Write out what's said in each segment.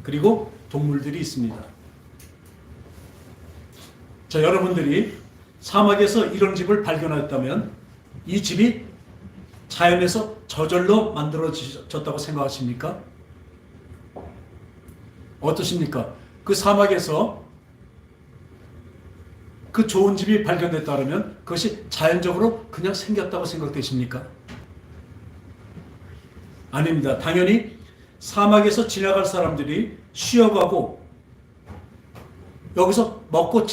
그리고 동물들이 있습니다. 자, 여러분들이 사막에서 이런 집을 발견했다면 이 집이 자연에서 저절로 만들어졌다고 생각하십니까? 어떠십니까? 그 사막에서 그 좋은 집이 발견됐다 그러면 그것이 자연적으로 그냥 생겼다고 생각되십니까? 아닙니다. 당연히 사막에서 지나갈 사람들이 쉬어가고 여기서 먹고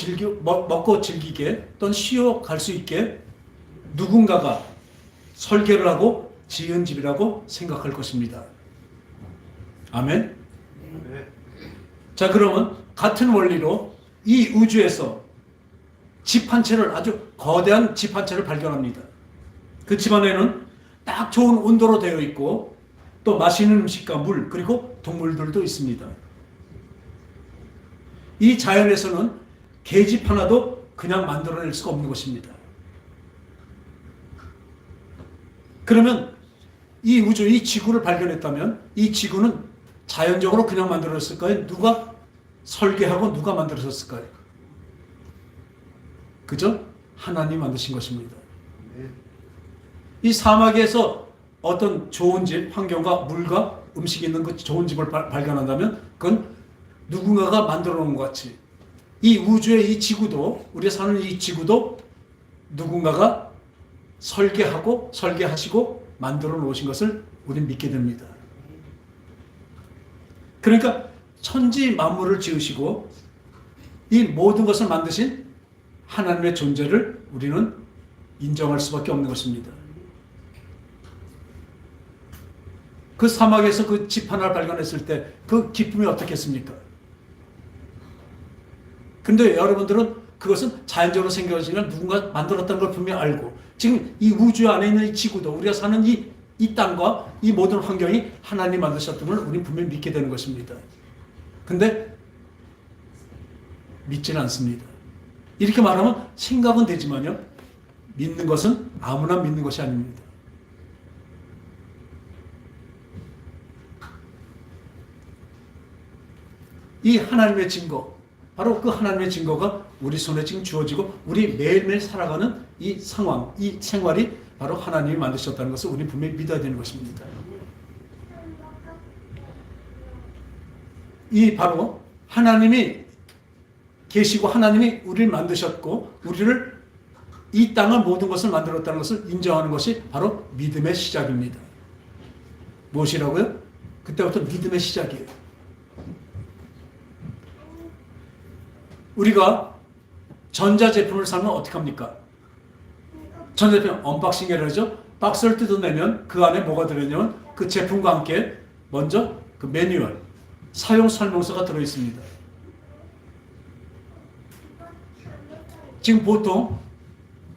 즐기게 또는 쉬어갈 수 있게 누군가가 설계를 하고 지은 집이라고 생각할 것입니다. 아멘? 네. 자, 그러면 같은 원리로 이 우주에서 집 한 채를, 아주 거대한 집 한 채를 발견합니다. 그 집 안에는 딱 좋은 온도로 되어 있고 또 맛있는 음식과 물 그리고 동물들도 있습니다. 이 자연에서는 계집 하나도 그냥 만들어낼 수가 없는 것입니다. 그러면 이 우주, 이 지구를 발견했다면 이 지구는 자연적으로 그냥 만들어졌을까요? 누가 설계하고 누가 만들어졌을까요? 그죠? 하나님 만드신 것입니다. 이 사막에서 어떤 좋은 집, 환경과 물과 음식이 있는 그 좋은 집을 발견한다면 그건 누군가가 만들어 놓은 것 같이 이 우주의 이 지구도, 우리가 사는 이 지구도 누군가가 설계하시고 만들어 놓으신 것을 우리는 믿게 됩니다. 그러니까 천지 만물을 지으시고 이 모든 것을 만드신 하나님의 존재를 우리는 인정할 수밖에 없는 것입니다. 그 사막에서 그 집 하나를 발견했을 때 그 기쁨이 어떻겠습니까? 근데 여러분들은 그것은 자연적으로 생긴 것이 아니라 누군가 만들었다는 걸 분명히 알고 지금 이 우주 안에 있는 이 지구도 우리가 사는 이 땅과 이 모든 환경이 하나님 만드셨던 걸 우리는 분명히 믿게 되는 것입니다. 근데 믿지는 않습니다. 이렇게 말하면 생각은 되지만요. 믿는 것은 아무나 믿는 것이 아닙니다. 이 하나님의 증거, 바로 그 하나님의 증거가 우리 손에 지금 주어지고 우리 매일매일 살아가는 이 상황, 이 생활이 바로 하나님이 만드셨다는 것을 우리 분명히 믿어야 되는 것입니다. 이 바로 하나님이 계시고 하나님이 우리를 만드셨고 우리를 이 땅을 모든 것을 만들었다는 것을 인정하는 것이 바로 믿음의 시작입니다. 무엇이라고요? 그때부터 믿음의 시작이에요. 우리가 전자제품을 사면 어떻게 합니까? 전자제품 언박싱이라고 하죠. 박스를 뜯어내면 그 안에 뭐가 들어있냐면 그 제품과 함께 먼저 그 매뉴얼, 사용 설명서가 들어있습니다. 지금 보통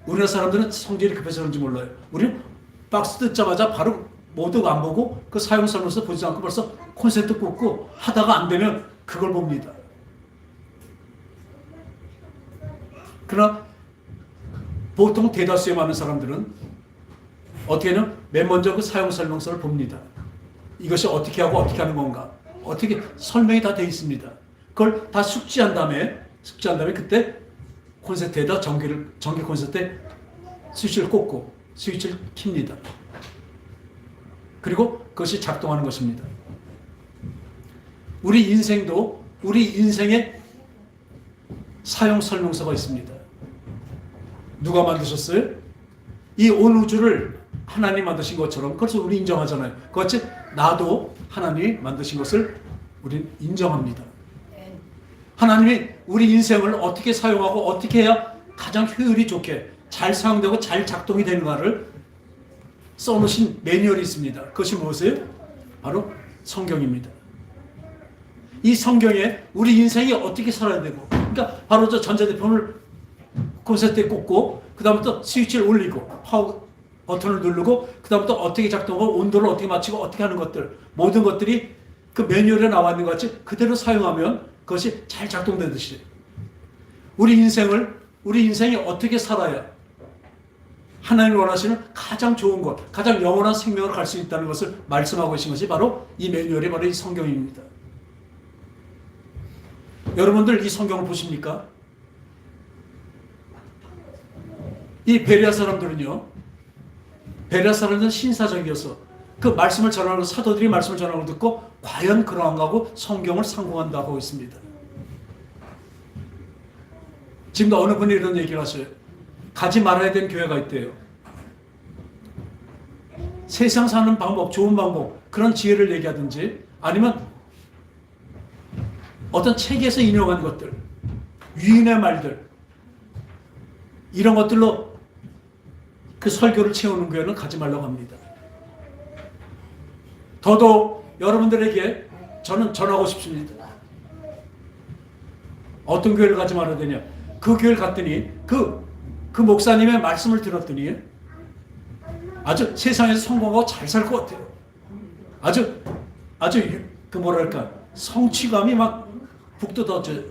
우리나라 사람들은 성질이 급해서 그런지 몰라요. 우리는 박스 뜯자마자 바로 모두 안 보고 그 사용 설명서 보지 않고 벌써 콘센트 꽂고 하다가 안 되면 그걸 봅니다. 그러나 보통 대다수의 많은 사람들은 어떻게 하면 맨 먼저 그 사용 설명서를 봅니다. 이것이 어떻게 하고 어떻게 하는 건가. 어떻게 설명이 다 되어 있습니다. 그걸 다 숙지한 다음에 그때 콘센트에다 전기 콘센트에 스위치를 꽂고 스위치를 킵니다. 그리고 그것이 작동하는 것입니다. 우리 인생도 우리 인생의 사용 설명서가 있습니다. 누가 만드셨어요? 이 온 우주를 하나님 만드신 것처럼 그것을 우리 인정하잖아요. 그것이 나도 하나님이 만드신 것을 우리는 인정합니다. 하나님이 우리 인생을 어떻게 사용하고 어떻게 해야 가장 효율이 좋게 잘 사용되고 잘 작동이 되는가를 써놓으신 매뉴얼이 있습니다. 그것이 무엇이에요? 바로 성경입니다. 이 성경에 우리 인생이 어떻게 살아야 되고 그러니까 바로 저 전자제품을 콘센트에 꽂고 그 다음부터 스위치를 올리고 파워 버튼을 누르고 그 다음부터 어떻게 작동하고 온도를 어떻게 맞추고 어떻게 하는 것들 모든 것들이 그 매뉴얼에 나와 있는 것 같이 그대로 사용하면 그것이 잘 작동되듯이 우리 인생이 어떻게 살아야 하나님이 원하시는 가장 좋은 것, 가장 영원한 생명으로 갈 수 있다는 것을 말씀하고 계신 것이 바로 이 매뉴얼이 바로 이 성경입니다. 여러분들 이 성경을 보십니까? 이 베레아 사람들은요, 베레아 사람들은 신사적이어서 그 말씀을 전하고, 사도들이 말씀을 전하고 듣고 과연 그러한가 하고 성경을 상고한다고 하고 있습니다. 지금도 어느 분이 이런 얘기를 하셔요. 가지 말아야 되는 교회가 있대요. 세상 사는 방법, 좋은 방법, 그런 지혜를 얘기하든지, 아니면 어떤 책에서 인용한 것들, 위인의 말들, 이런 것들로 그 설교를 채우는 교회는 가지 말라고 합니다. 더더욱 여러분들에게 저는 전하고 싶습니다. 어떤 교회를 가지 말아야 되냐? 그 교회를 갔더니 그 목사님의 말씀을 들었더니 아주 세상에서 성공하고 잘 살 것 같아요. 아주 그 뭐랄까, 성취감이 막 북돋아져요.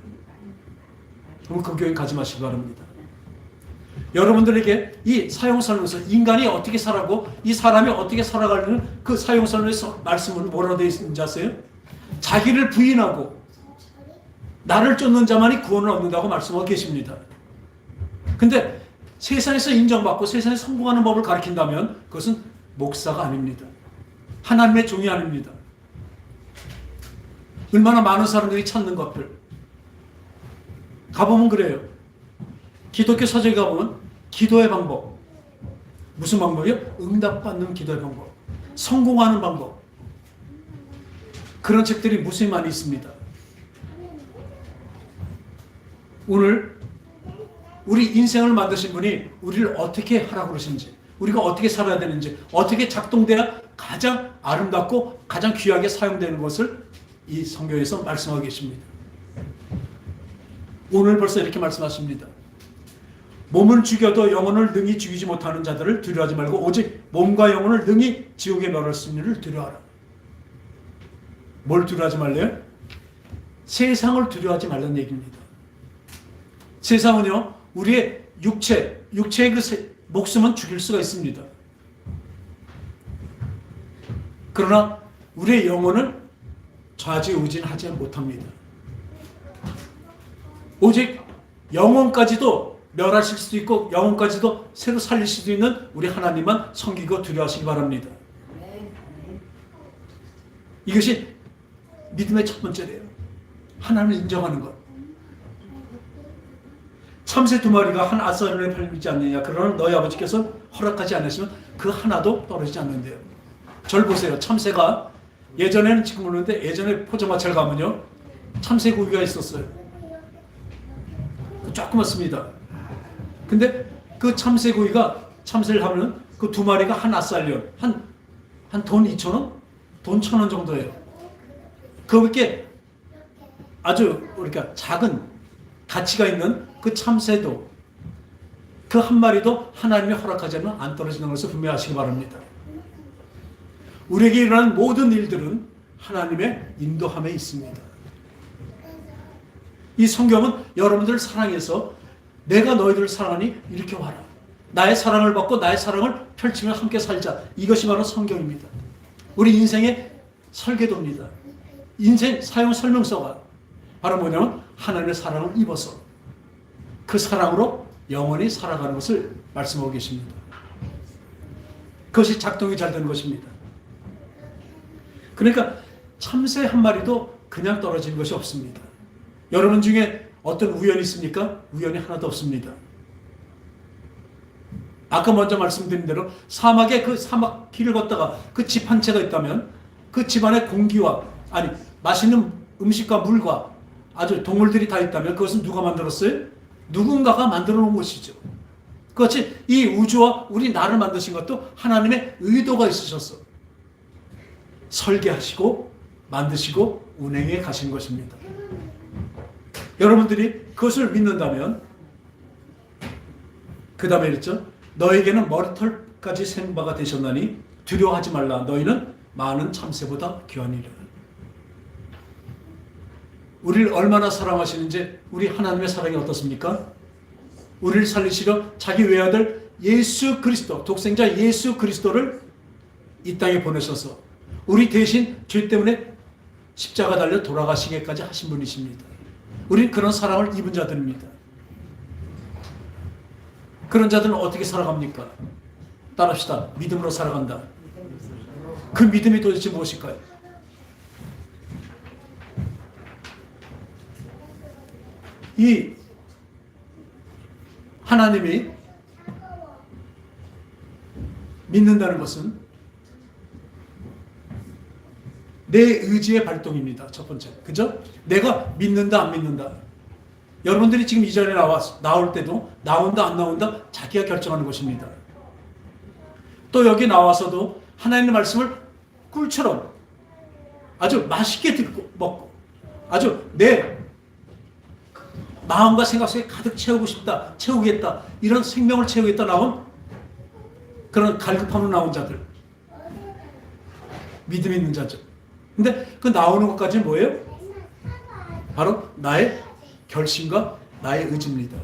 그럼 그 교회 가지 마시기 바랍니다. 여러분들에게 이 사용설명서, 인간이 어떻게 살아고 이 사람이 어떻게 살아가는 그 사용설명서 말씀은 뭐라고 되어 있는지 아세요? 자기를 부인하고 나를 쫓는 자만이 구원을 얻는다고 말씀하고 계십니다. 근데 세상에서 인정받고 세상에서 성공하는 법을 가르친다면 그것은 목사가 아닙니다. 하나님의 종이 아닙니다. 얼마나 많은 사람들이 찾는 것들. 가보면 그래요. 기독교 서적에 가보면 기도의 방법. 무슨 방법이요? 응답받는 기도의 방법. 성공하는 방법. 그런 책들이 무수히 많이 있습니다. 오늘 우리 인생을 만드신 분이 우리를 어떻게 하라고 그러신지, 우리가 어떻게 살아야 되는지, 어떻게 작동돼야 가장 아름답고 가장 귀하게 사용되는 것을 이 성경에서 말씀하고 계십니다. 오늘 벌써 이렇게 말씀하십니다. 몸을 죽여도 영혼을 능히 죽이지 못하는 자들을 두려워하지 말고 오직 몸과 영혼을 능히 지옥에 멸할 승리를 두려워하라. 뭘 두려워하지 말래요? 세상을 두려워하지 말라는 얘기입니다. 세상은요, 우리의 육체의 그 목숨은 죽일 수가 있습니다. 그러나 우리의 영혼은 좌지우지하지 못합니다. 오직 영혼까지도 멸하실 수도 있고 영혼까지도 새로 살릴 수도 있는 우리 하나님만 섬기고 두려워하시기 바랍니다. 이것이 믿음의 첫 번째래요. 하나님을 인정하는 것. 참새 2마리가 한 아사론에 팔리지 않느냐. 그러나 너희 아버지께서 허락하지 않으시면 그 하나도 떨어지지 않는데요. 절 보세요. 참새가 예전에는 지금 모르는데 예전에 포장마차를 가면요, 참새 고기가 있었어요. 조그맣습니다. 근데 그 참새 고기가, 참새를 하면 그 2마리가 한 아살련, 한 돈 2,000원? 돈 1,000원 정도예요. 그렇게 아주 그러니까 작은 가치가 있는 그 참새도, 그 한 마리도 하나님이 허락하지 않으면 안 떨어지는 것을 분명하시기 바랍니다. 우리에게 일어나는 모든 일들은 하나님의 인도함에 있습니다. 이 성경은 여러분들을 사랑해서 내가 너희들을 사랑하니 이렇게 와라. 나의 사랑을 받고 나의 사랑을 펼치며 함께 살자. 이것이 바로 성경입니다. 우리 인생의 설계도입니다. 인생 사용 설명서가 바로 뭐냐면 하나님의 사랑을 입어서 그 사랑으로 영원히 살아가는 것을 말씀하고 계십니다. 그것이 작동이 잘 되는 것입니다. 그러니까 참새 한 마리도 그냥 떨어지는 것이 없습니다. 여러분 중에 어떤 우연이 있습니까? 우연이 하나도 없습니다. 아까 먼저 말씀드린 대로 사막에 그 사막 길을 걷다가 그 집 한 채가 있다면 그 집안에 공기와, 아니 맛있는 음식과 물과 아주 동물들이 다 있다면 그것은 누가 만들었어요? 누군가가 만들어 놓은 것이죠. 그렇지, 이 우주와 우리 나를 만드신 것도 하나님의 의도가 있으셔서 설계하시고 만드시고 운행해 가신 것입니다. 여러분들이 그것을 믿는다면 그 다음에 그랬죠. 너에게는 머리털까지 센 바가 되셨나니 두려워하지 말라. 너희는 많은 참새보다 귀하니라. 우리를 얼마나 사랑하시는지, 우리 하나님의 사랑이 어떻습니까? 우리를 살리시려 자기 외아들 예수 그리스도, 독생자 예수 그리스도를 이 땅에 보내셔서 우리 대신 죄 때문에 십자가 달려 돌아가시기까지 하신 분이십니다. 우린 그런 사랑을 입은 자들입니다. 그런 자들은 어떻게 살아갑니까? 따라합시다. 믿음으로 살아간다. 그 믿음이 도대체 무엇일까요? 이 하나님이 믿는다는 것은 내 의지의 발동입니다. 첫 번째. 그죠? 내가 믿는다, 안 믿는다. 여러분들이 지금 이 자리에 나올 때도 나온다, 안 나온다, 자기가 결정하는 것입니다. 또 여기 나와서도 하나님의 말씀을 꿀처럼 아주 맛있게 듣고 먹고 아주 내 마음과 생각 속에 가득 채우고 싶다, 채우겠다, 이런 생명을 채우겠다 나온 그런 갈급함으로 나온 자들. 믿음 있는 자죠. 근데 그 나오는 것까지는 뭐예요? 바로 나의 결심과 나의 의지입니다.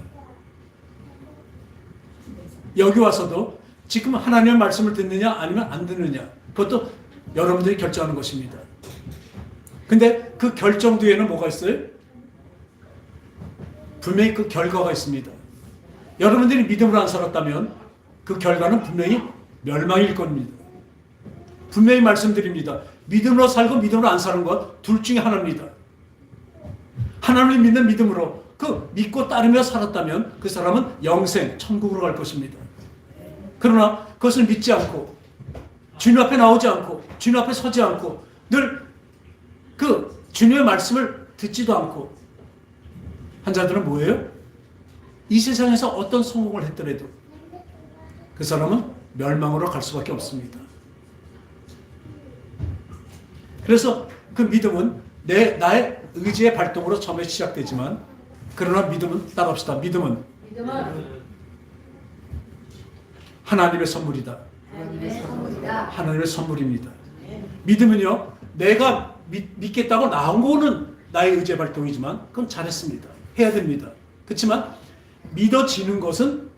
여기 와서도 지금 하나님의 말씀을 듣느냐 아니면 안 듣느냐, 그것도 여러분들이 결정하는 것입니다. 근데 그 결정 뒤에는 뭐가 있어요? 분명히 그 결과가 있습니다. 여러분들이 믿음으로 안 살았다면 그 결과는 분명히 멸망일 겁니다. 분명히 말씀드립니다. 믿음으로 살고 믿음으로 안 사는 것 둘 중에 하나입니다. 하나님을 믿는 믿음으로 그 믿고 따르며 살았다면 그 사람은 영생, 천국으로 갈 것입니다. 그러나 그것을 믿지 않고 주님 앞에 나오지 않고 주님 앞에 서지 않고 늘 그 주님의 말씀을 듣지도 않고 한 자들은 뭐예요? 이 세상에서 어떤 성공을 했더라도 그 사람은 멸망으로 갈 수밖에 없습니다. 그래서 그 믿음은 나의 의지의 발동으로 처음에 시작되지만, 그러나 믿음은 따라합시다. 믿음은 하나님의 선물이다. 하나님의 선물입니다. 믿음은요, 내가 믿겠다고 나온 거는 나의 의지의 발동이지만 그건 잘했습니다. 해야 됩니다. 그렇지만 믿어지는 것은,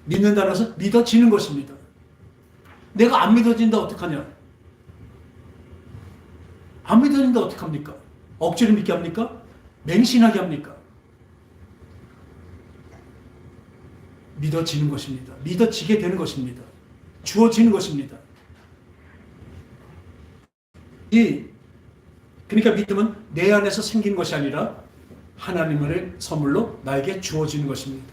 믿는다는 것은 믿어지는 것입니다. 내가 안 믿어진다 어떡하냐? 안 믿어진다 어떡합니까? 억지로 믿게 합니까? 맹신하게 합니까? 믿어지는 것입니다. 믿어지게 되는 것입니다. 주어지는 것입니다. 그러니까 믿음은 내 안에서 생긴 것이 아니라 하나님의 선물로 나에게 주어지는 것입니다.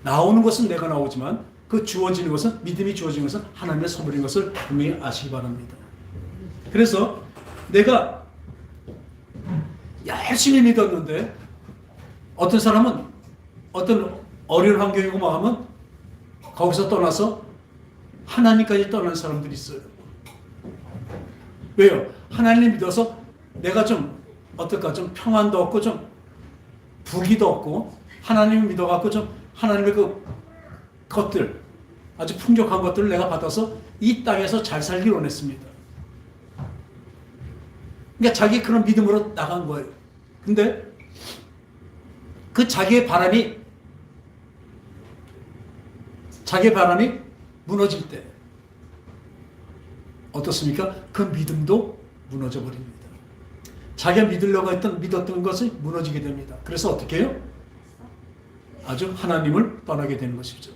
나오는 것은 내가 나오지만 그 주어지는 것은, 믿음이 주어지는 것은 하나님의 선물인 것을 분명히 아시기 바랍니다. 그래서 내가 열심히 믿었는데 어떤 사람은 어떤 어려운 환경이고 뭐 하면 거기서 떠나서 하나님까지 떠나는 사람들이 있어요. 왜요? 하나님 믿어서 내가 좀 어떨까, 좀 평안도 없고 좀 부귀도 없고 하나님 믿어갖고 좀 하나님의 그 것들, 아주 풍족한 것들을 내가 받아서 이 땅에서 잘 살기 원했습니다. 그러니까 자기 그런 믿음으로 나간 거예요. 근데 그 자기의 바람이 무너질 때 어떻습니까? 그 믿음도 무너져 버립니다. 자기가 믿었던 것이 무너지게 됩니다. 그래서 어떻게 해요? 아주 하나님을 떠나게 되는 것이죠.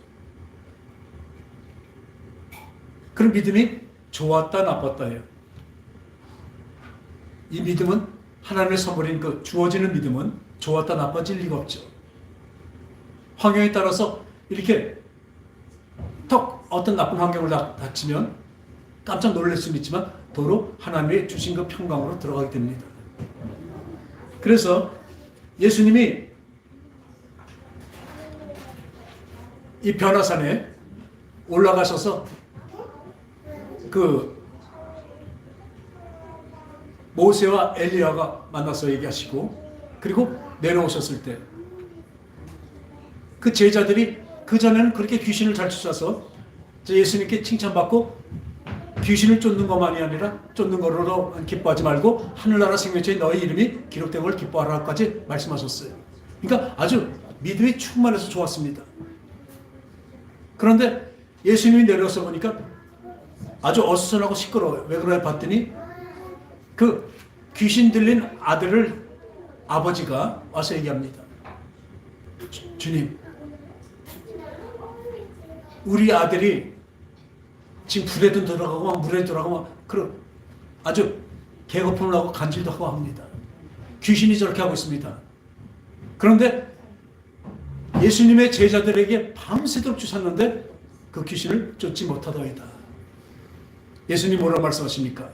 그런 믿음이 좋았다 나빴다예요. 이 믿음은 하나님의 선물인 그 주어지는 믿음은 좋았다 나빠질 리가 없죠. 환경에 따라서 이렇게 턱 어떤 나쁜 환경을 닥치면 깜짝 놀랄 수는 있지만 도로 하나님의 주신 그 평강으로 들어가게 됩니다. 그래서 예수님이 이 변화산에 올라가셔서 그 모세와 엘리야가 만나서 얘기하시고, 그리고 내려오셨을 때 그 제자들이 그전에는 그렇게 귀신을 잘 쫓아서 예수님께 칭찬받고 귀신을 쫓는 것만이 아니라 쫓는 거로 기뻐하지 말고 하늘나라 생명체에 너의 이름이 기록된 걸 기뻐하라까지 말씀하셨어요. 그러니까 아주 믿음이 충만해서 좋았습니다. 그런데 예수님이 내려서 보니까 아주 어수선하고 시끄러워요. 왜 그러냐 봤더니 그 귀신 들린 아들을 아버지가 와서 얘기합니다. 주님, 우리 아들이 지금 불에도 들어가고 막 물에 들어가고 막 그런 아주 개거품을 하고 간질도 하고 합니다. 귀신이 저렇게 하고 있습니다. 그런데 예수님의 제자들에게 밤새도록 주셨는데 그 귀신을 쫓지 못하더이다. 예수님 뭐라고 말씀하십니까?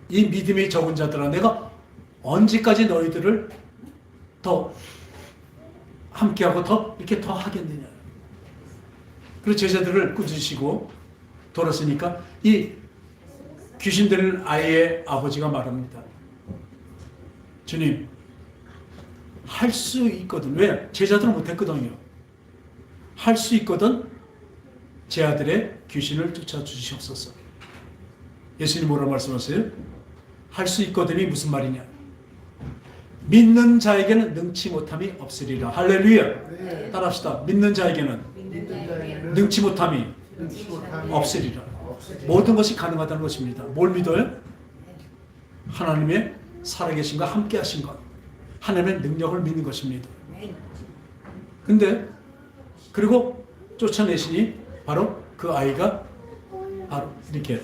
이 믿음이 적은 자들아, 내가 언제까지 너희들을 더 함께하고 더 이렇게 더 하겠느냐. 그리고 제자들을 꾸짖으시고 돌았으니까 이 귀신 들린 아이의 아버지가 말합니다. 주님, 할 수 있거든. 왜? 제자들은 못했거든요. 할 수 있거든 제 아들의 귀신을 쫓아주시옵소서. 예수님 뭐라고 말씀하세요? 할 수 있거든이 무슨 말이냐? 믿는 자에게는 능치 못함이 없으리라. 할렐루야. 네. 따라합시다. 믿는 자에게는 능치 못함이 없으리라. 모든 것이 가능하다는 것입니다. 뭘 믿어요? 하나님의 살아계신과 함께 하신 것, 하나님의 능력을 믿는 것입니다. 근데 그리고 쫓아내시니 바로 그 아이가 바로 이렇게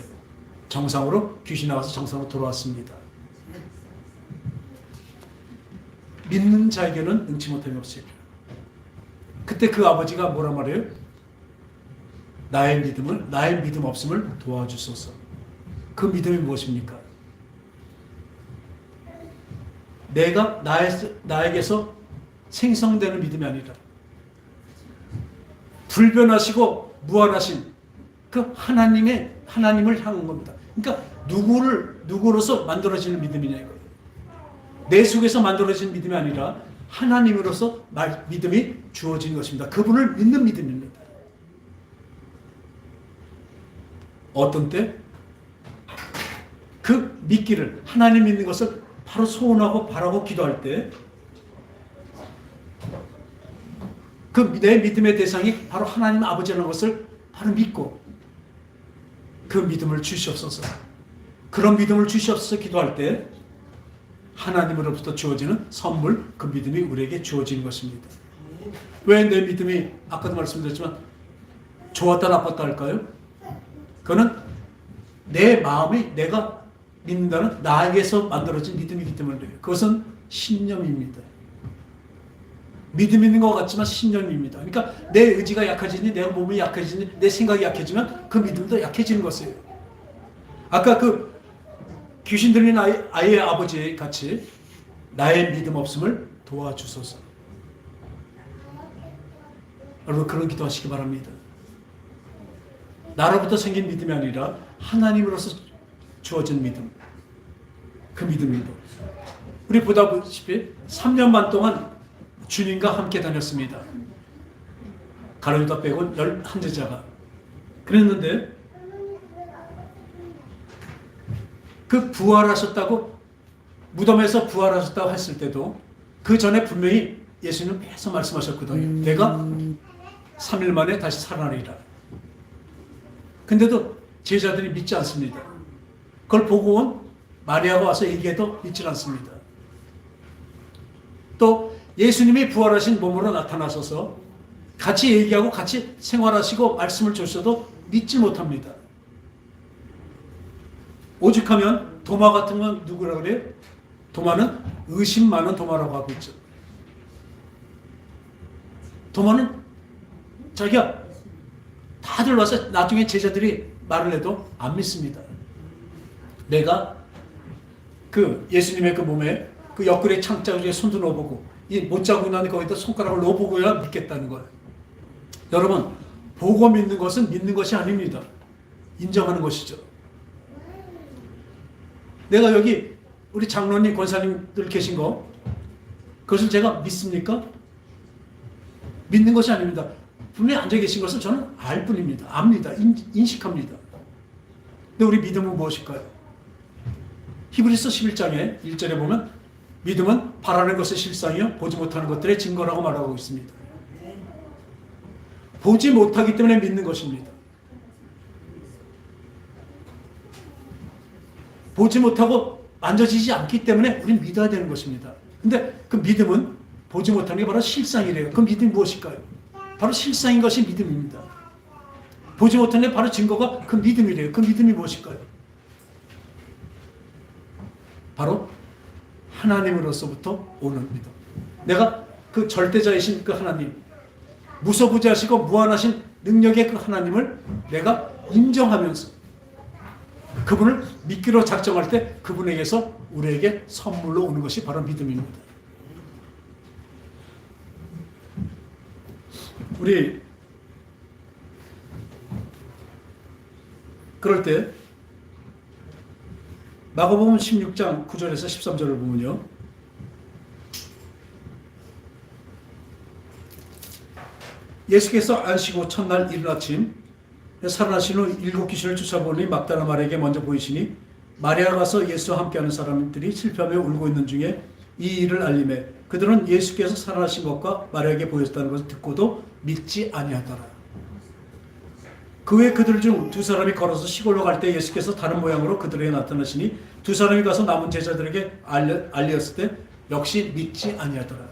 정상으로 귀신 나와서 정상으로 돌아왔습니다. 믿는 자에게는 능치 못함이 없으리라. 그때 그 아버지가 뭐라 말해요? 나의 믿음 없음을 도와주소서. 그 믿음이 무엇입니까? 내가 나에게서 생성되는 믿음이 아니라 불변하시고 무한하신 그 하나님을 향한 겁니다. 그러니까 누구로서 만들어지는 믿음이냐 이거예요. 내 속에서 만들어진 믿음이 아니라 하나님으로서 믿음이 주어진 것입니다. 그분을 믿는 믿음입니다. 어떤 때 그 믿기를, 하나님 믿는 것을 바로 소원하고 바라고 기도할 때 그 내 믿음의 대상이 바로 하나님 아버지라는 것을 바로 믿고 그 믿음을 주시옵소서. 그런 믿음을 주시옵소서 기도할 때 하나님으로부터 주어지는 선물, 그 믿음이 우리에게 주어지는 것입니다. 왜 내 믿음이 아까도 말씀드렸지만 좋았다 나빴다 할까요? 그거는 내 마음이 내가 믿는다는 나에게서 만들어진 믿음이기 때문에 그것은 신념입니다. 믿음 있는 것 같지만 신념입니다. 그러니까 내 의지가 약해지니, 내 몸이 약해지니, 내 생각이 약해지면 그 믿음도 약해지는 것이에요. 아까 그 귀신 들린 아이의 아버지 같이 나의 믿음 없음을 도와주소서. 여러분 그런 기도하시기 바랍니다. 나로부터 생긴 믿음이 아니라 하나님으로서 주어진 믿음, 그 믿음입니다. 우리 보다시피 3년 반 동안 주님과 함께 다녔습니다. 가룟유다 빼고 11제자가 그랬는데 그 부활하셨다고 무덤에서 부활하셨다고 했을 때도 그 전에 분명히 예수님은 계속 말씀하셨거든요. 내가 3일 만에 다시 살아나리라. 근데도 제자들이 믿지 않습니다. 그걸 보고 온 마리아가 와서 얘기해도 믿지 않습니다. 또 예수님이 부활하신 몸으로 나타나셔서 같이 얘기하고 같이 생활하시고 말씀을 주셔도 믿지 못합니다. 오죽하면 도마 같은 건 누구라 그래요? 도마는 의심 많은 도마라고 하고 있죠. 도마는 자기가 다들 와서 나중에 제자들이 말을 해도 안 믿습니다. 내가 그 예수님의 그 몸에 그 옆구리에 창자국에 손도 넣어보고 이 못 자고 나니 거기다 손가락을 넣어보고야 믿겠다는 거예요. 여러분 보고 믿는 것은 믿는 것이 아닙니다. 인정하는 것이죠. 내가 여기 우리 장로님 권사님들 계신 거 그것을 제가 믿습니까? 믿는 것이 아닙니다. 분명히 앉아 계신 것을 저는 알 뿐입니다. 압니다. 인식합니다. 근데 우리 믿음은 무엇일까요? 히브리서 11장에 1절에 보면 믿음은 바라는 것의 실상이요 보지 못하는 것들의 증거라고 말하고 있습니다. 보지 못하기 때문에 믿는 것입니다. 보지 못하고 만져지지 않기 때문에 우리는 믿어야 되는 것입니다. 근데 그 믿음은 보지 못하는 게 바로 실상이래요. 그 믿음이 무엇일까요? 바로 실상인 것이 믿음입니다. 보지 못하는 게 바로 증거가 그 믿음이래요. 그 믿음이 무엇일까요? 바로 하나님으로서부터 오는 믿음. 내가 그 절대자이신 그 하나님, 무소부재하시고 무한하신 능력의 그 하나님을 내가 인정하면서 그분을 믿기로 작정할 때 그분에게서 우리에게 선물로 오는 것이 바로 믿음입니다. 우리 그럴 때 마가복음 16장 9절에서 13절을 보면요, 예수께서 안식후 첫날 이른 아침 살아나신 후 7 귀신을 쫓아보니 막달라 마리아에게 먼저 보이시니 마리아가 가서 예수와 함께하는 사람들이 슬퍼하며 울고 있는 중에 이 일을 알림해 그들은 예수께서 살아나신 것과 마리아에게 보였다는 것을 듣고도 믿지 아니하더라. 그 후에 그들 중 2 사람이 걸어서 시골로 갈 때 예수께서 다른 모양으로 그들에게 나타나시니 2 사람이 가서 남은 제자들에게 알렸을 때 역시 믿지 아니하더라.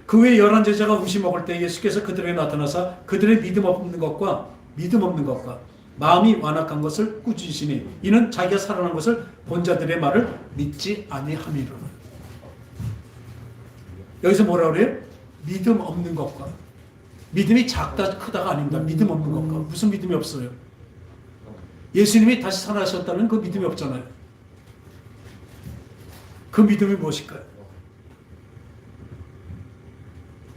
그 후에 11 제자가 음식 먹을 때 예수께서 그들에게 나타나사 그들의 믿음 없는 것과 마음이 완악한 것을 꾸짖으시니 이는 자기가 살아난 것을 본 자들의 말을 믿지 아니함이로라. 여기서 뭐라 그래요? 믿음 없는 것과, 믿음이 작다 크다가 아닙니다. 믿음 없는 것과. 무슨 믿음이 없어요? 예수님이 다시 살아나셨다는 그 믿음이 없잖아요. 그 믿음이 무엇일까요?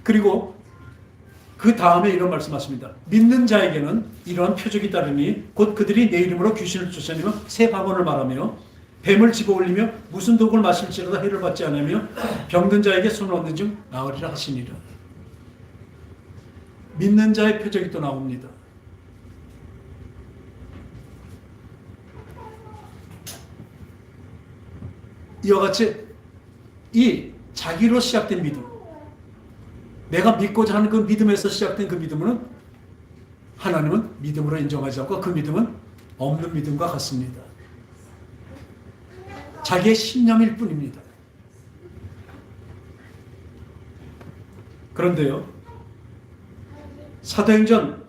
그리고 그 다음에 이런 말씀하십니다. 믿는 자에게는 이러한 표적이 따르니 곧 그들이 내 이름으로 귀신을 쫓아내며 새 방언을 말하며 뱀을 집어올리며 무슨 독을 마실지라도 해를 받지 않으며 병든 자에게 손을 얻는 중 나으리라 하시니라. 믿는 자의 표적이 또 나옵니다. 이와 같이 이 자기로 시작된 믿음, 내가 믿고자 하는 그 믿음에서 시작된 그 믿음은 하나님은 믿음으로 인정하지 않고 그 믿음은 없는 믿음과 같습니다. 자기의 신념일 뿐입니다. 그런데요, 사도행전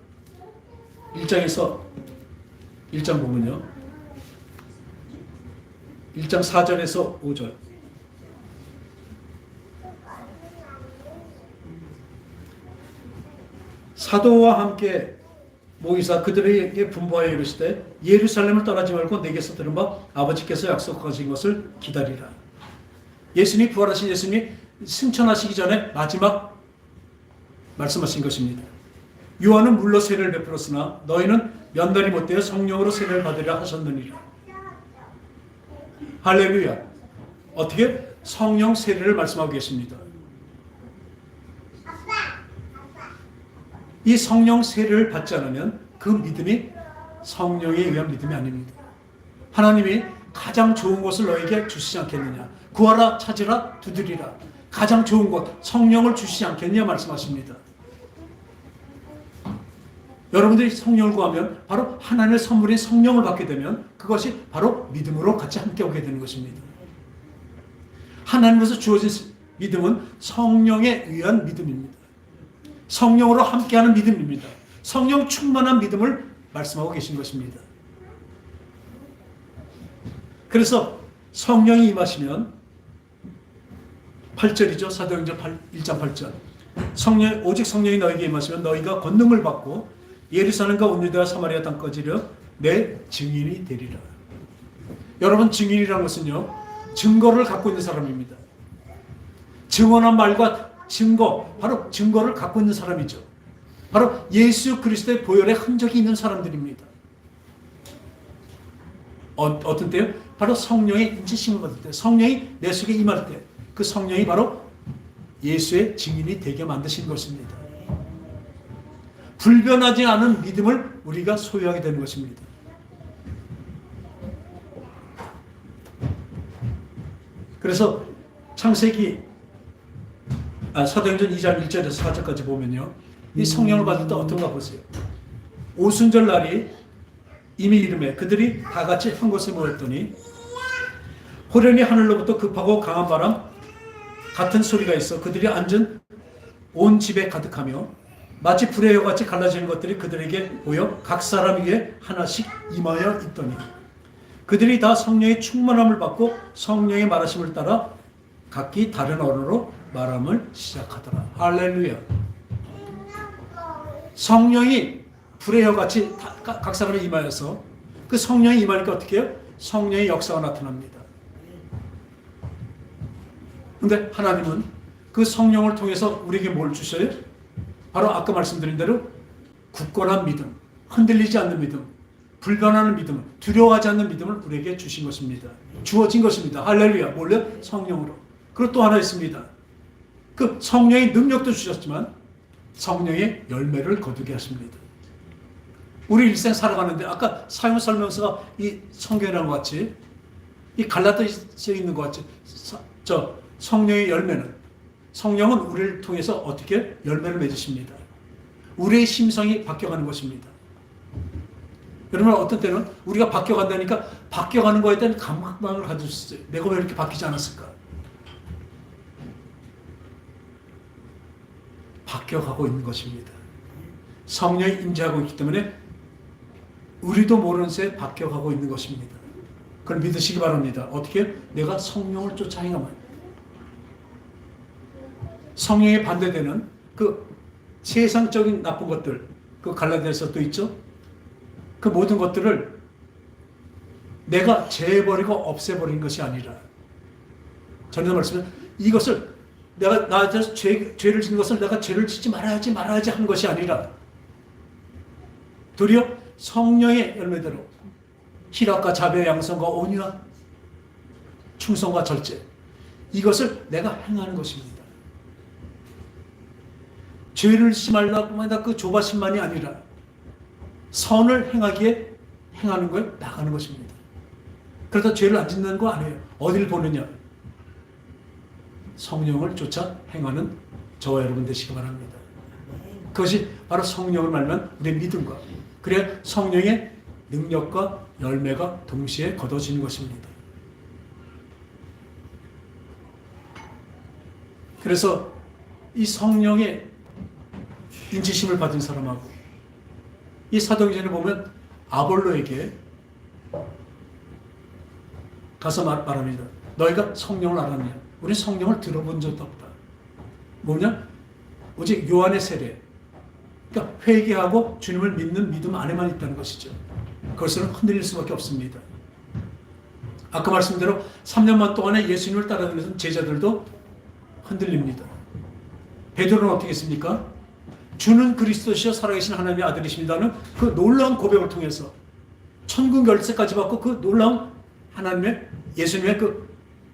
1장에서 1장 보면요, 1장 4절에서 5절 사도와 함께 모이사 그들에게 분부하여 이르시되 예루살렘을 떠나지 말고 내게서 들은 바 아버지께서 약속하신 것을 기다리라. 예수님, 부활하신 예수님이 승천하시기 전에 마지막 말씀하신 것입니다. 요한은 물로 세례를 베풀었으나 너희는 몇 날이 못되어 성령으로 세례를 받으리라 하셨느니라. 할렐루야. 어떻게 성령 세례를 말씀하고 계십니다. 이 성령 세례를 받지 않으면 그 믿음이 성령에 의한 믿음이 아닙니다. 하나님이 가장 좋은 것을 너에게 주시지 않겠느냐, 구하라 찾으라 두드리라, 가장 좋은 것 성령을 주시지 않겠느냐 말씀하십니다. 여러분들이 성령을 구하면 바로 하나님의 선물인 성령을 받게 되면 그것이 바로 믿음으로 같이 함께 오게 되는 것입니다. 하나님께서 주어진 믿음은 성령에 의한 믿음입니다. 성령으로 함께하는 믿음입니다. 성령 충만한 믿음을 말씀하고 계신 것입니다. 그래서 성령이 임하시면 8절이죠. 사도행전 1장 8절. 오직 성령이 너에게 임하시면 너희가 권능을 받고 예루살렘과 온 유대와 사마리아 땅까지 이르러 내 증인이 되리라. 여러분, 증인이라는 것은요, 증거를 갖고 있는 사람입니다. 증언한 말과 증거, 바로 증거를 갖고 있는 사람이죠. 바로 예수 그리스도의 보혈의 흔적이 있는 사람들입니다. 어떤 때요? 바로 성령의 인치심을 받을 때, 성령이 내 속에 임할 때, 그 성령이 바로 예수의 증인이 되게 만드신 것입니다. 불변하지 않은 믿음을 우리가 소유하게 되는 것입니다. 그래서 사도행전 2장 1절에서 4절까지 보면요, 이 성령을 받을 때 어떤가 보세요. 오순절 날이 이미 이름에 그들이 다 같이 한 곳에 모였더니 호련히 하늘로부터 급하고 강한 바람 같은 소리가 있어 그들이 앉은 온 집에 가득하며 마치 불의 혀같이 갈라지는 것들이 그들에게 보여 각 사람에게 하나씩 임하여 있더니 그들이 다 성령의 충만함을 받고 성령의 말하심을 따라 각기 다른 언어로 말함을 시작하더라. 할렐루야. 성령이 불의 혀같이 각 사람에 임하여서 그 성령이 임하니까 어떻게 해요? 성령의 역사가 나타납니다. 근데 하나님은 그 성령을 통해서 우리에게 뭘 주셔요? 바로 아까 말씀드린 대로 굳건한 믿음, 흔들리지 않는 믿음, 불변하는 믿음, 두려워하지 않는 믿음을 우리에게 주신 것입니다. 주어진 것입니다. 할렐루야. 뭘요? 성령으로. 그리고 또 하나 있습니다. 그 성령의 능력도 주셨지만 성령의 열매를 거두게 하십니다. 우리 일생 살아가는데 아까 사용 설명서가 이 성경이랑 같이 이 갈라디아서에 있는 것 같이 성령의 열매는 성령은 우리를 통해서 어떻게 열매를 맺으십니다. 우리의 심성이 바뀌어가는 것입니다. 여러분 어떤 때는 우리가 바뀌어간다니까 바뀌어가는 거에 대한 감각을 가질 수 있어요. 내가 왜 이렇게 바뀌지 않았을까? 바뀌어가고 있는 것입니다. 성령이 임재하고 있기 때문에 우리도 모르는 새에 바뀌어가고 있는 것입니다. 그걸 믿으시기 바랍니다. 어떻게? 내가 성령을 쫓아 행하면 성령에 반대되는 그 세상적인 나쁜 것들, 그 갈라디아서 또 있죠? 그 모든 것들을 내가 제해버리고 없애버린 것이 아니라 전에 말씀은 이것을 내가 나한테 죄를 짓는 것을 내가 죄를 짓지 말아야지 하는 것이 아니라 도리어 성령의 열매대로 희락과 자비와 양선과 온유와 충성과 절제 이것을 내가 행하는 것입니다. 죄를 짓지 말라고 하다 그 조바심만이 아니라 선을 행하기에 행하는 거에 나가는 것입니다. 그러다 죄를 안 짓는 거 아니에요. 어디를 보느냐? 성령을 쫓아 행하는 저와 여러분 되시기 바랍니다. 그것이 바로 성령을 말하는 우리의 믿음과 그래야 성령의 능력과 열매가 동시에 거둬지는 것입니다. 그래서 이 성령의 인지심을 받은 사람하고 이 사도행전에 보면 아볼로에게 가서 말합니다. 너희가 성령을 알았냐? 우리 성령을 들어본 적도 없다. 뭐냐? 오직 요한의 세례. 그러니까 회개하고 주님을 믿는 믿음 안에만 있다는 것이죠. 그것은 흔들릴 수밖에 없습니다. 아까 말씀대로 3년만 동안에 예수님을 따라다니던 제자들도 흔들립니다. 베드로는 어떻게 했습니까? 주는 그리스도시여 살아계신 하나님의 아들이십니다는 그 놀라운 고백을 통해서 천국 열쇠까지 받고 그 놀라운 하나님의 예수님의 그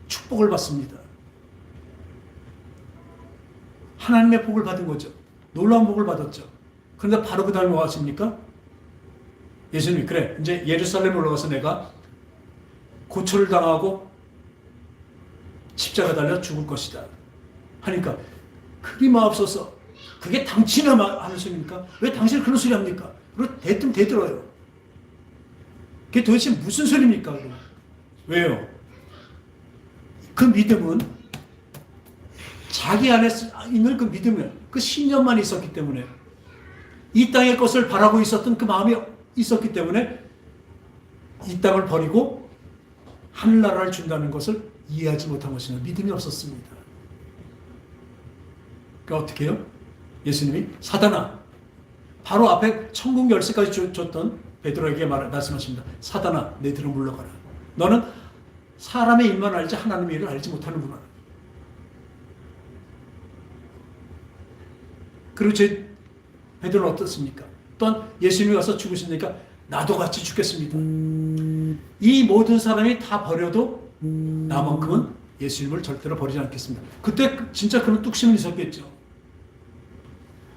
축복을 받습니다. 하나님의 복을 받은 거죠. 놀라운 복을 받았죠. 그런데 바로 그 다음에 뭐 하십니까? 예수님이 그래 이제 예루살렘에 올라가서 내가 고초를 당하고 십자가 달려 죽을 것이다 하니까 그리 마옵소서. 그게 당신의 하는 소리입니까? 왜 당신은 그런 소리 합니까? 그리고 대뜸 대들어요. 그게 도대체 무슨 소리입니까? 그럼? 왜요? 그 믿음은 자기 안에 있는 그 믿음은 그 신념만 있었기 때문에 이 땅의 것을 바라고 있었던 그 마음이 있었기 때문에 이 땅을 버리고 하늘나라를 준다는 것을 이해하지 못한 것입니다. 믿음이 없었습니다. 그러니까 어떻게 해요? 예수님이 사단아 바로 앞에 천국 열쇠까지 줬던 베드로에게 말씀하십니다. 사단아 내 뒤로 물러가라. 너는 사람의 일만 알지 하나님의 일을 알지 못하는구나. 그리고 베드로는 어떻습니까? 또한 예수님이 와서 죽으시니까 나도 같이 죽겠습니다. 이 모든 사람이 다 버려도 나만큼은 예수님을 절대로 버리지 않겠습니다. 그때 진짜 그런 뚝심은 있었겠죠.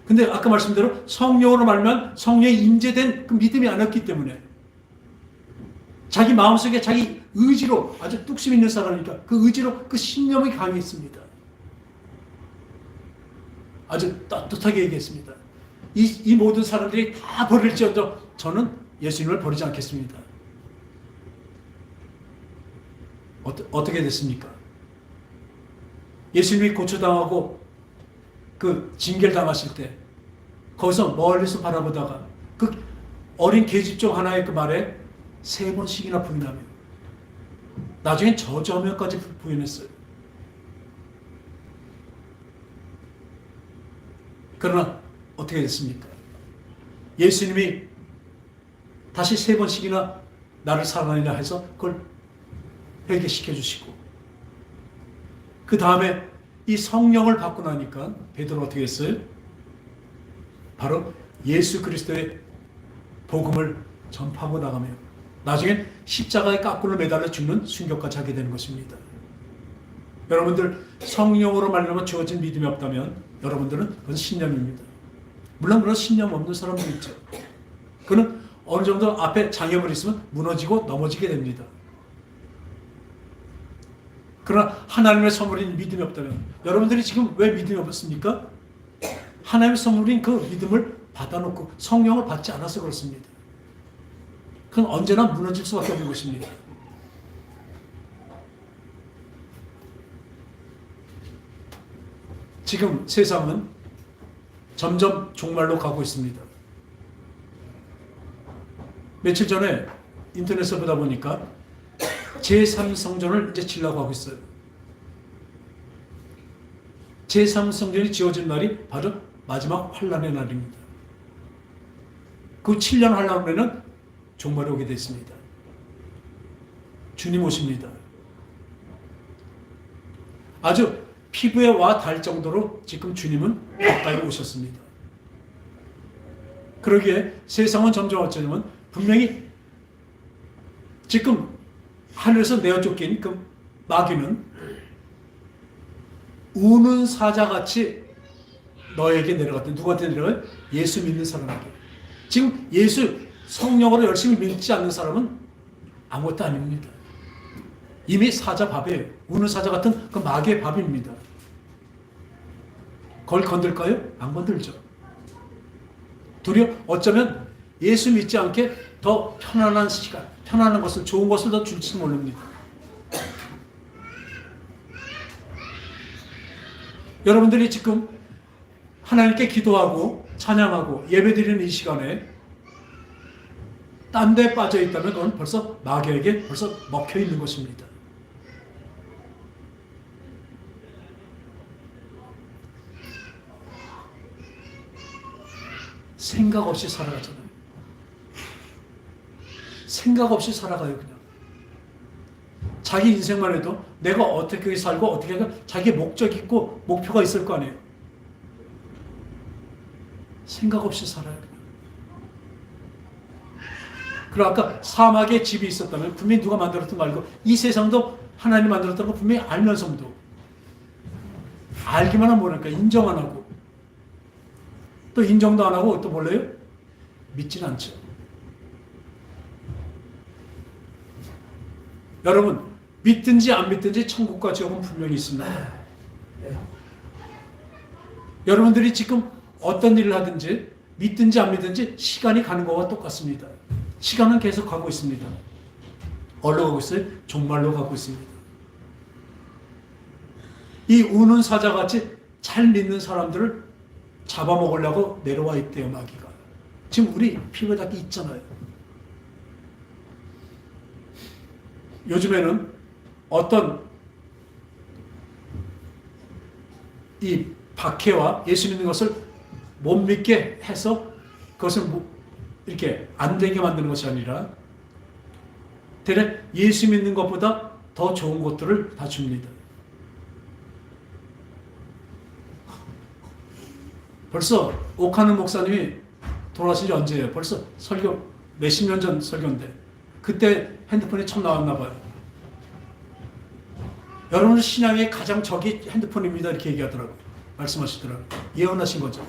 근데 아까 말씀대로 성령으로 말하면 성령이 임재된 그 믿음이 안 왔기 때문에 자기 마음속에 자기 의지로 아주 뚝심 있는 사람이니까 그 의지로 그 신념이 강했습니다. 아주 따뜻하게 얘기했습니다. 이 모든 사람들이 다 버릴지언정 저는 예수님을 버리지 않겠습니다. 어떻게 됐습니까? 예수님이 고초당하고 그 징계를 당하실 때 거기서 멀리서 바라보다가 그 어린 계집종 하나의 그 말에 3번씩이나 부인하며 나중엔 저주하며까지 부인했어요. 그러나 어떻게 됐습니까? 예수님이 다시 3번씩이나 나를 사랑하느냐 해서 그걸 회개시켜 주시고 그 다음에 이 성령을 받고 나니까 베드로가 어떻게 했어요? 바로 예수 그리스도의 복음을 전파하고 나가며 나중엔 십자가에 까꿀로 매달려 죽는 순교까지 하게 되는 것입니다. 여러분들 성령으로 말미암아 주어진 믿음이 없다면 여러분들은 그건 신념입니다. 물론 그런 신념 없는 사람도 있죠. 그는 어느 정도 앞에 장애물이 있으면 무너지고 넘어지게 됩니다. 그러나 하나님의 선물인 믿음이 없다면 여러분들이 지금 왜 믿음이 없습니까? 하나님의 선물인 그 믿음을 받아놓고 성령을 받지 않아서 그렇습니다. 그건 언제나 무너질 수밖에 없는 것입니다. 지금 세상은 점점 종말로 가고 있습니다. 며칠 전에 인터넷에 보다 보니까 제3성전을 이제 지으려고 하고 있어요. 제3성전이 지어진 날이 바로 마지막 환란의 날입니다. 그 7년 환란 후에는 종말이 오게 됐습니다. 주님 오십니다. 아주 피부에 와 닿을 정도로 지금 주님은 가까이 오셨습니다. 그러기에 세상은 점점 어쩌냐면 분명히 지금 하늘에서 내어 쫓긴 그 마귀는 우는 사자같이 너에게 내려갔다. 누구한테 내려가요? 예수 믿는 사람에게. 지금 예수 성령으로 열심히 믿지 않는 사람은 아무것도 아닙니다. 이미 사자 밥이에요. 우는 사자 같은 그 마귀의 밥입니다. 그걸 건들까요? 안 건들죠. 도리어 어쩌면 예수 믿지 않게 더 편안한 시간, 편안한 것을, 좋은 것을 더 줄지도 모릅니다. 여러분들이 지금 하나님께 기도하고 찬양하고 예배드리는 이 시간에 딴 데 빠져 있다면 그건 벌써 마귀에게 벌써 먹혀 있는 것입니다. 생각 없이 살아가잖아요. 생각 없이 살아가요, 그냥. 자기 인생만 해도 내가 어떻게 살고 어떻게 하면 자기 목적 있고 목표가 있을 거 아니에요. 생각 없이 살아요, 그냥. 그리고 아까 사막에 집이 있었다면 분명히 누가 만들었던 거 알고 이 세상도 하나님이 만들었다는 거 분명히 알면서도 알기만 하면 뭐랄까 인정 안 하고 또 인정도 안 하고 또 몰라요? 믿진 않죠. 여러분 믿든지 안 믿든지 천국과 지옥은 분명히 있습니다. 여러분들이 지금 어떤 일을 하든지 믿든지 안 믿든지 시간이 가는 것과 똑같습니다. 시간은 계속 가고 있습니다. 어디로 가고 있어요? 종말로 가고 있습니다. 이 우는 사자같이 잘 믿는 사람들을 잡아먹으려고 내려와 있대요, 마귀가. 지금 우리 피부에 닿기 있잖아요. 요즘에는 어떤 이 박해와 예수 믿는 것을 못 믿게 해서 그것을 이렇게 안 되게 만드는 것이 아니라 대략 예수 믿는 것보다 더 좋은 것들을 다 줍니다. 벌써 옥하는 목사님이 돌아가신 지 언제예요? 벌써 설교 몇십 년 전 설교인데 그때 핸드폰이 처음 나왔나 봐요. 여러분 신앙의 가장 적이 핸드폰입니다 이렇게 얘기하더라고요. 말씀하시더라고요. 예언하신 거죠.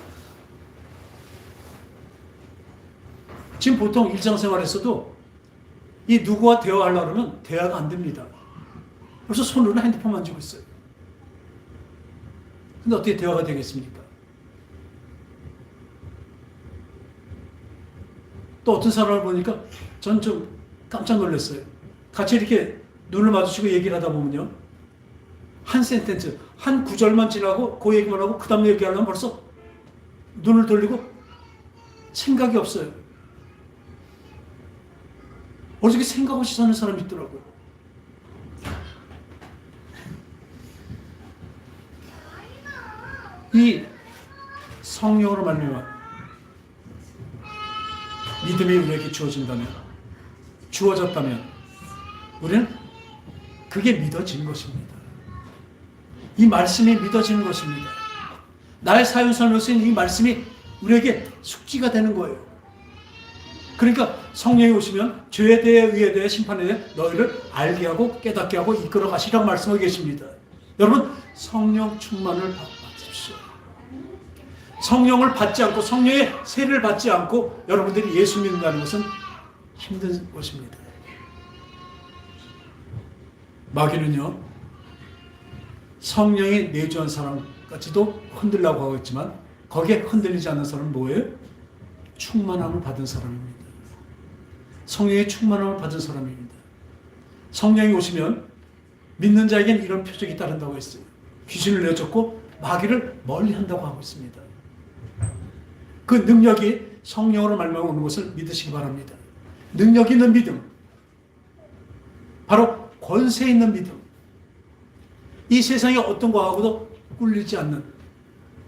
지금 보통 일상생활에서도 이 누구와 대화하려고 하면 대화가 안 됩니다. 벌써 손으로는 핸드폰 만지고 있어요. 근데 어떻게 대화가 되겠습니까? 또 어떤 사람을 보니까 전 좀 깜짝 놀랐어요. 같이 이렇게 눈을 마주치고 얘기를 하다 보면요. 한 센텐스, 한 구절만 지나고 그 얘기만 하고 그 다음 얘기하려면 벌써 눈을 돌리고 생각이 없어요. 어떻게 생각 없이 사는 사람이 있더라고요. 이 성령으로 말미암아 믿음이 우리에게 주어졌다면 우리는 그게 믿어지는 것입니다. 이 말씀이 믿어지는 것입니다. 나의 사유 설명서에 이 말씀이 우리에게 숙지가 되는 거예요. 그러니까 성령이 오시면 죄에 대해, 의에 대해, 심판에 대해 너희를 알게 하고 깨닫게 하고 이끌어 가시라고 말씀하고 계십니다. 여러분, 성령 충만을 받으십시오. 성령을 받지 않고, 성령의 세를 받지 않고 여러분들이 예수 믿는다는 것은 힘든 것입니다. 마귀는요, 성령이 내주한 사람까지도 흔들려고 하고 있지만 거기에 흔들리지 않는 사람은 뭐예요? 충만함을 받은 사람입니다. 성령의 충만함을 받은 사람입니다. 성령이 오시면 믿는 자에겐 이런 표적이 따른다고 했어요. 귀신을 내쫓고 마귀를 멀리한다고 하고 있습니다. 그 능력이 성령으로 말미암아 오는 것을 믿으시기 바랍니다. 능력 있는 믿음, 바로 권세 있는 믿음, 이 세상의 어떤 것하고도 꿀리지 않는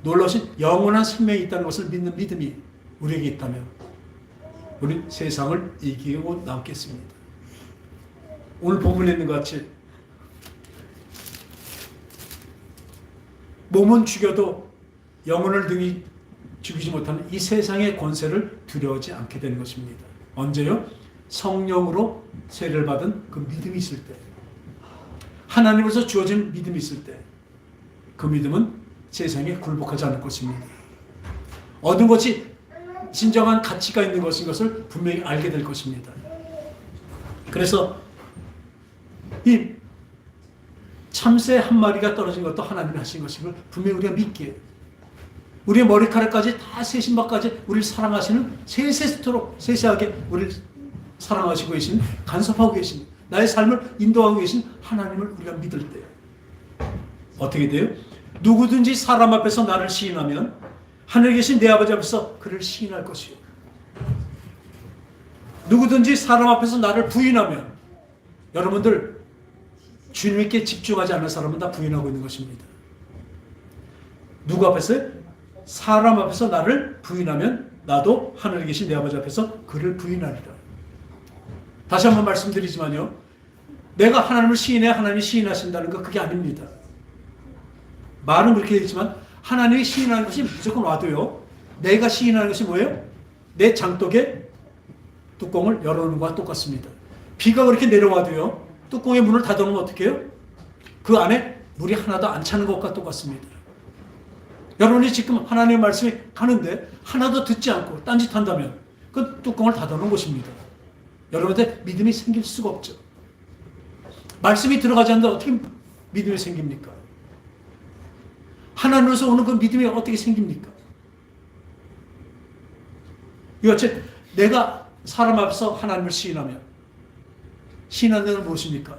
놀라우신 영원한 생명이 있다는 것을 믿는 믿음이 우리에게 있다면 우리는 세상을 이기고 남겠습니다. 오늘 본문에 있는 것 같이 몸은 죽여도 영혼을 등이 죽이지 못하는 이 세상의 권세를 두려워하지 않게 되는 것입니다. 언제요? 성령으로 세례를 받은 그 믿음이 있을 때, 하나님으로서 주어진 믿음이 있을 때, 그 믿음은 세상에 굴복하지 않을 것입니다. 얻은 것이 진정한 가치가 있는 것인 것을 분명히 알게 될 것입니다. 그래서 이 참새 한 마리가 떨어진 것도 하나님이 하신 것임을 분명히 우리가 믿기에, 우리의 머리카락까지 다 세신박까지 우리를 사랑하시는, 세세토록 세세하게 우리를 사랑하시고 계신, 간섭하고 계신, 나의 삶을 인도하고 계신 하나님을 우리가 믿을 때 어떻게 돼요? 누구든지 사람 앞에서 나를 시인하면 하늘에 계신 내 아버지 앞에서 그를 시인할 것이요. 누구든지 사람 앞에서 나를 부인하면, 여러분들 주님께 집중하지 않는 사람은 다 부인하고 있는 것입니다. 누구 앞에서요? 사람 앞에서 나를 부인하면 나도 하늘에 계신 내 아버지 앞에서 그를 부인하리라. 다시 한번 말씀드리지만요, 내가 하나님을 시인해야 하나님이 시인하신다는 거 그게 아닙니다. 말은 그렇게 되지만 하나님이 시인하는 것이 무조건 와도요, 내가 시인하는 것이 뭐예요? 내 장독에 뚜껑을 열어놓는 것과 똑같습니다. 비가 그렇게 내려와도요, 뚜껑의 문을 닫아놓으면 어떻게 해요? 그 안에 물이 하나도 안 차는 것과 똑같습니다. 여러분이 지금 하나님의 말씀이 가는데 하나도 듣지 않고 딴짓한다면 그 뚜껑을 닫아놓은 것입니다. 여러분한테 믿음이 생길 수가 없죠. 말씀이 들어가지 않는데 어떻게 믿음이 생깁니까? 하나님으로서 오는 그 믿음이 어떻게 생깁니까? 이같이 내가 사람 앞에서 하나님을 시인하면, 시인하는 데는 무엇입니까?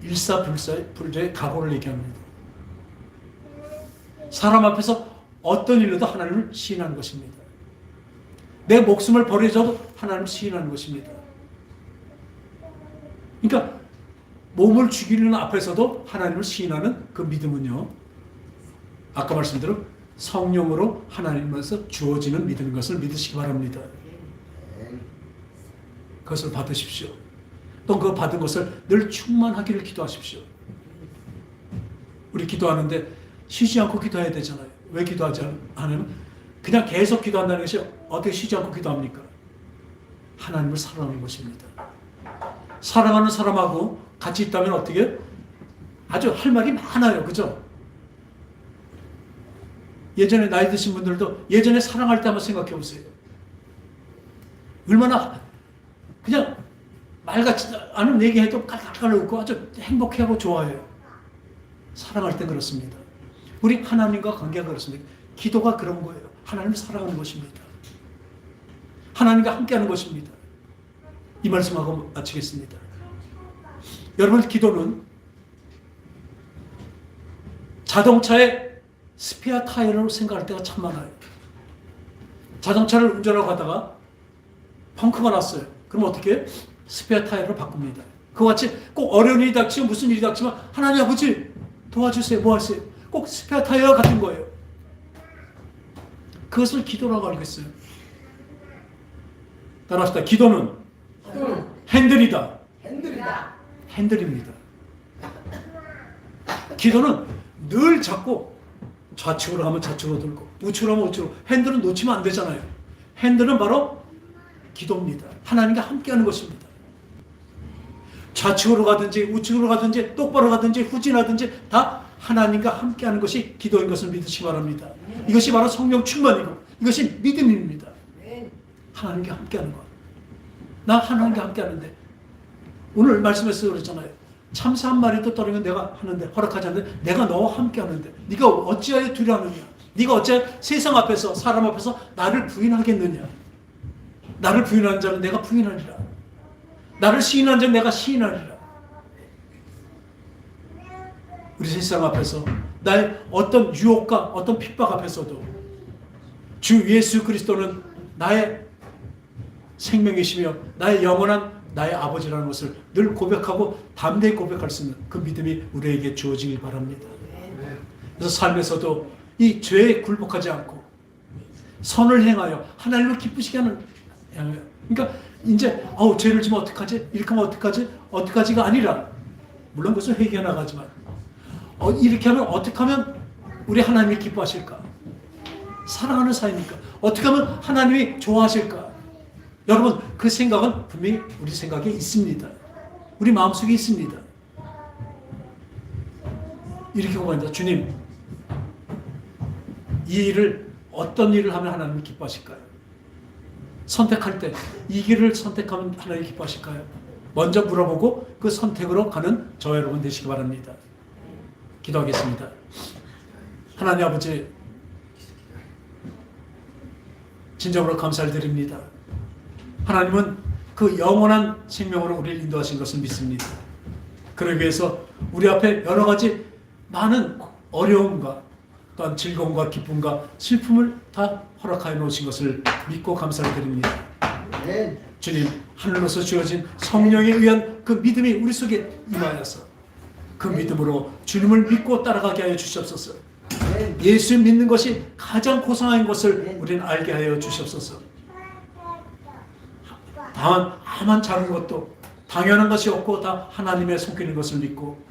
일사불자의 각오를 얘기합니다. 사람 앞에서 어떤 일로도 하나님을 시인하는 것입니다. 내 목숨을 버려줘도 하나님을 시인하는 것입니다. 그러니까 몸을 죽이는 앞에서도 하나님을 시인하는 그 믿음은요, 아까 말씀대로 성령으로 하나님에서 주어지는 믿음인 것을 믿으시기 바랍니다. 그것을 받으십시오. 또 그 받은 것을 늘 충만하기를 기도하십시오. 우리 기도하는데 쉬지 않고 기도해야 되잖아요. 왜 기도하지 않으면 그냥 계속 기도한다는 것이 어떻게 쉬지 않고 기도합니까? 하나님을 사랑하는 것입니다. 사랑하는 사람하고 같이 있다면 어떻게? 아주 할 말이 많아요. 그죠? 예전에 나이 드신 분들도 예전에 사랑할 때 한번 생각해 보세요. 얼마나 그냥 말 같지 않은 얘기해도 깔깔깔 웃고 아주 행복해하고 좋아해요. 사랑할 때 그렇습니다. 우리 하나님과 관계가 그렇습니다. 기도가 그런 거예요. 하나님을 사랑하는 것입니다. 하나님과 함께하는 것입니다. 이 말씀하고 마치겠습니다. 여러분, 기도는 자동차의 스페어 타이어로 생각할 때가 참 많아요. 자동차를 운전하고 가다가 펑크가 났어요. 그럼 어떻게 해요? 스페어 타이어로 바꿉니다. 그와 같이 꼭 어려운 일이 닥치면 무슨 일이 닥치면 하나님 아버지 도와주세요. 뭐 하세요? 꼭 스페어 타이어 같은 거예요. 그것을 기도라고 알고 있어요. 따라합시다. 기도는 핸들이다. 핸들입니다. 기도는 늘 잡고 좌측으로 가면 좌측으로 들고 우측으로 가면 우측으로. 핸들은 놓치면 안 되잖아요. 핸들은 바로 기도입니다. 하나님과 함께하는 것입니다. 좌측으로 가든지 우측으로 가든지 똑바로 가든지 후진하든지 다 하나님과 함께하는 것이 기도인 것을 믿으시기 바랍니다. 이것이 바로 성령 충만이고 이것이 믿음입니다. 하나님과 함께하는 것. 나 하나님과 함께하는데 오늘 말씀에서 그랬잖아요. 참새 한 마리도 떨어지면 내가 하는데 허락하지 않는데 내가 너와 함께하는데 네가 어찌하여 두려워하느냐. 네가 어찌하여 세상 앞에서 사람 앞에서 나를 부인하겠느냐. 나를 부인하는 자는 내가 부인하리라. 나를 시인하는 자는 내가 시인하리라. 우리 세상 앞에서 나의 어떤 유혹과 어떤 핍박 앞에서도 주 예수 그리스도는 나의 생명이시며 나의 영원한 나의 아버지라는 것을 늘 고백하고 담대히 고백할 수 있는 그 믿음이 우리에게 주어지길 바랍니다. 그래서 삶에서도 이 죄에 굴복하지 않고 선을 행하여 하나님을 기쁘시게 하는, 그러니까 이제 죄를 지면 어떡하지? 이렇게 하면 어떡하지? 어떡하지가 아니라, 물론 그것은 회개해 나가지만 이렇게 하면 어떻게 하면 우리 하나님이 기뻐하실까? 사랑하는 사이니까 어떻게 하면 하나님이 좋아하실까? 여러분, 그 생각은 분명히 우리 생각에 있습니다. 우리 마음속에 있습니다. 이렇게 고백합니다. 주님, 이 일을 어떤 일을 하면 하나님이 기뻐하실까요? 선택할 때 이 길을 선택하면 하나님이 기뻐하실까요? 먼저 물어보고 그 선택으로 가는 저와 여러분 되시기 바랍니다. 기도하겠습니다. 하나님 아버지, 진정으로 감사를 드립니다. 하나님은 그 영원한 생명으로 우리를 인도하신 것을 믿습니다. 그러기 위해서 우리 앞에 여러 가지 많은 어려움과 또한 즐거움과 기쁨과 슬픔을 다 허락하여 놓으신 것을 믿고 감사를 드립니다. 주님, 하늘로서 주어진 성령에 의한 그 믿음이 우리 속에 임하여서 그 믿음으로 주님을 믿고 따라가게 하여 주시옵소서. 예수 믿는 것이 가장 고상한 것을 우리는 알게 하여 주시옵소서. 다만 작은 것도 당연한 것이 없고 다 하나님의 손길인 것을 믿고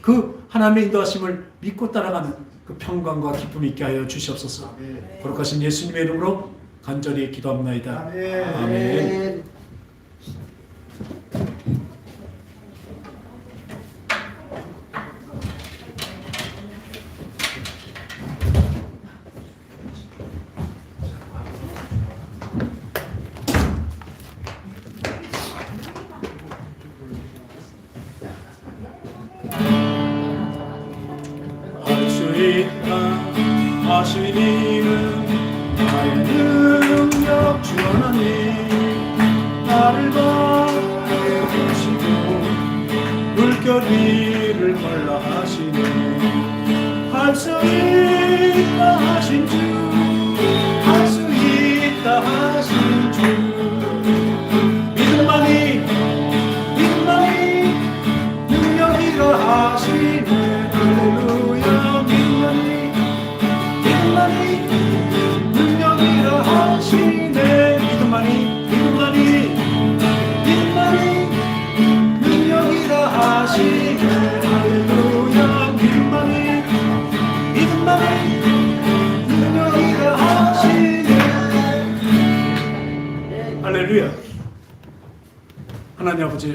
그 하나님의 인도하심을 믿고 따라가는 그 평강과 기쁨이 있게 하여 주시옵소서. 거룩하신 예수님의 이름으로 간절히 기도합나이다. 아멘. 하시니는 나의 능력 주 하나님 나를 바라보시고 물결 위를 걸라 하시네. 할 수 있다 하신 주, 할 수 있다 하신 주, 믿음만이 능력이라 하시네. 할렐루야. 능력이라 하시네. 믿음만이 능력이라 하시네. 할렐루야. 믿음만이 능력이라 하시네. 할렐루야. 하나님 아버지,